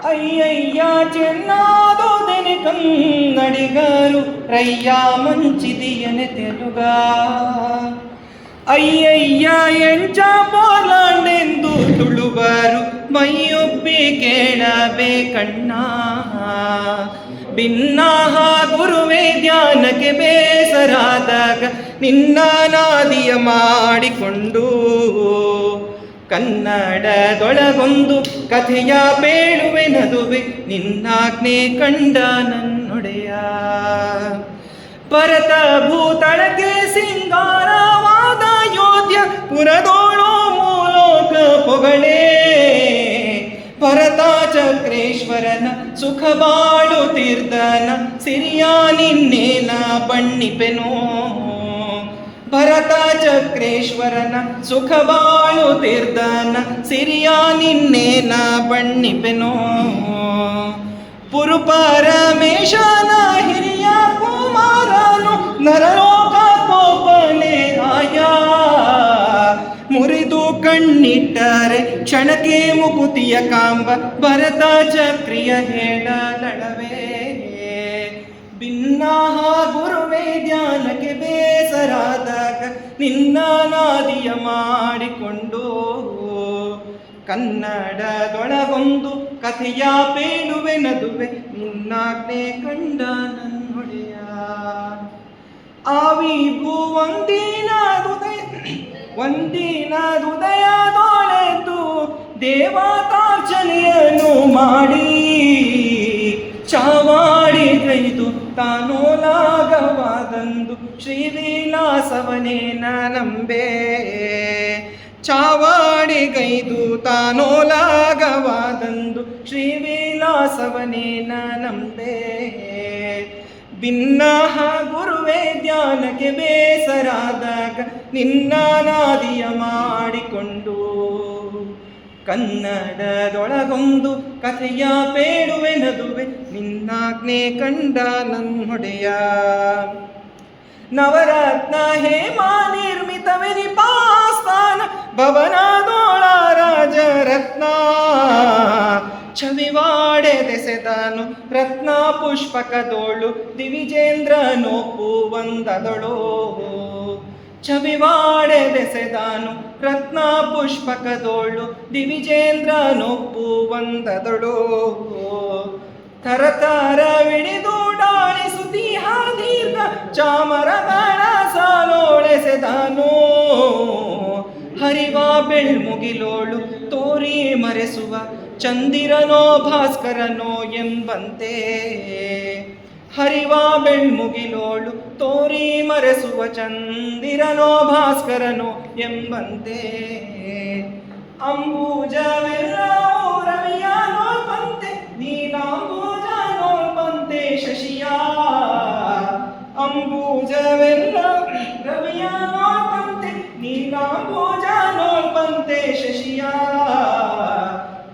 ಅಯ್ಯಯ್ಯ ಚೆನ್ನಾದೋದೆನೆ ಕನ್ನಡಿಗರು ರಯ್ಯ ಮಂಚಿದಿಯನೆ ತೆಲುಗ ಅಯ್ಯಯ್ಯ ಎಂಚ ಪೋಲಾಂಡೆಂದು ತುಳುವರು ಮೈಯೊಬ್ಬಿ ಕೇಳಬೇಕಣ್ಣ ಭಿನ್ನಾಹ ಗುರುವೇ ಧ್ಯಾನಕ್ಕೆ ಬೇಸರಾದಾಗ ನಿನ್ನ ನಾದಿಯ ಮಾಡಿಕೊಂಡು ಕನ್ನಡದೊಳಗೊಂದು ಕಥೆಯ ಬೇಳುವೆ ನದುವೆ ನಿನ್ನಾಜ್ಞೆ ಕಂಡ ನನ್ನೊಡೆಯ ಭರತ ಭೂತಳಕ್ಕೆ ಸಿಂಗಾರವಾದ ಯೋಧ್ಯ ಪುರದೋಳು ಮೂಲೋಕ ಪೊಗಳೇ ಭರತ ಚಕ್ರೇಶ್ವರನ ಸುಖ ಬಾಳು ತೀರ್ಥನ ಸಿರಿಯ ನಿನ್ನೇನ ಬಣ್ಣಿಪೆನೋ ಭರತ ಚಕ್ರೇಶ್ವರನ ಸುಖ ಬಾಳು ತೀರ್ಥನ ಸಿರಿಯ ನಿನ್ನೇನ ಬಣ್ಣಿಪೆನೋ ಪುರುಪರಮೇಶನ ಹಿರಿಯ ಕುಮಾರನು ನರಲೋಕ ಕೋಪನೆ ರಾಯ ಮುರಿದು ಕಣ್ಣಿಟ್ಟರೆ ಕ್ಷಣಕ್ಕೆ ಮುಕುತಿಯ ಕಾಂಬ ಭರತ ಚಕ್ರಿಯ ಹೇಳಲಡವೇ ಭಿನ್ನಾಹ ಗುರುವೇ ಧ್ಯಾನಕ್ಕೆ ಬೇಸರಾದಾಗ ನಿನ್ನ ನಾದಿಯ ಮಾಡಿಕೊಂಡು ಕನ್ನಡದೊಳಗೊಂದು ಕಥೆಯ ಬೇಡುವೆ ನದುವೆ ನಿನ್ನಾಜ್ಞೆ ಕಂಡ ನನ್ನೊಡೆಯ ಆವಿಗೂ ಒಂದಿನದುದಯದೊಳೆದು ದೇವತಾರ್ಚನೆಯನ್ನು ಮಾಡಿ ಚಾವಾಡಿಗೈದು ತಾನೋಲಾಗವಾದಂದು ಶ್ರೀವಿಲಾಸವನೇನ ನಂಬೆ ಚಾವಾಡಿಗೈದು ತಾನೋಲಾಗವಾದಂದು ಶ್ರೀವಿಲಾಸವನೇನ ನಂಬೆ ಭಿನ್ನಾಹ ಗುರುವೇ ಧ್ಯಾನಕ್ಕೆ ಬೇಸರಾದಾಗ ನಿನ್ನ ನಾದಿಯ ಮಾಡಿಕೊಂಡು ಕನ್ನಡದೊಳಗೊಂದು ಕಥೆಯ ಬೇಡುವೆ ನದುವೆ ನಿನ್ನಾಜ್ಞೆ ಕಂಡ ನನ್ನೊಡೆಯ ನವರತ್ನ ಹೇಮ ನಿರ್ಮಿತವೆನಿಪಾಸ್ತಾನ ಭವನದೋಳ ರಾಜರತ್ನ ಚವಿವಾಡೆದೆಸೆದನು ರತ್ನ ಪುಷ್ಪಕದೋಳು ದಿವಿಜೇಂದ್ರನೊಪ್ಪು ಒಂದದೊಳೋ ಚವಿವಾಡೆದೆಸೆದನು ರತ್ನ ಪುಷ್ಪಕದೋಳು ದಿವಿಜೇಂದ್ರನೊಪ್ಪು ಒಂದದೊಳೋ ತರತರವಿಡಿದು ಡಾಳಿಸುತ್ತೀಹ ದೀರ್ಘ ಚಾಮರಗಳ ಸಾಲೋಳೆಸೆದನು ಹರಿವ ಬೆಳ್ಮುಗಿಲೋಳು ತೋರಿ ಮರೆಸುವ ಚಂದಿರನೋ ಭಾಸ್ಕರನೋ ಎಂಬಂತೆ ಹರಿವ ಬೆಳ್ಮುಗಿಲೋಳು ತೋರಿ ಮರೆಸುವ ಚಂದಿರನೋ ಭಾಸ್ಕರನೋ ಎಂಬಂತೆ ಅಂಬೂಜವೆಲ್ಲವೂ ರವಿಯ ನೋಲ್ಪಂತೆ ನೀಲಾಂಬೂಜ ನೋಲ್ಪಂತೆ ಶಶಿಯ ಅಂಬೂಜವೆಲ್ಲ ರವಿಯ ನೋಲ್ಪಂತೆ ನೀಲಾಂಬೂಜ ನೋಲ್ಪಂತೆ ಶಶಿಯ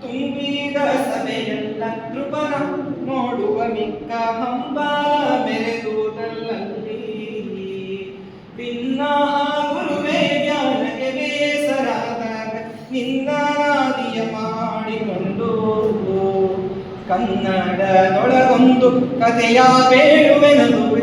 ತುಂಬಿದ ಸಭೆಯೆಲ್ಲ ಕೃಪನ ನೋಡುವ ಮಿಕ್ಕ ಹಂಬ ಮೆರೆದುದಲ್ಲಲ್ಲಿ ಭಿನ್ನಾಹ ಗುರುವೇ ಜ್ಞಾನಕ್ಕೆ ಬೇಸರಾದಾಗ ನಿನ್ನ ನಾದಿಯ ಮಾಡಿಕೊಂಡು ಕನ್ನಡದೊಳಗೊಂದು ಕಥೆಯ ಬೇಡುವೆ ನದುವೆ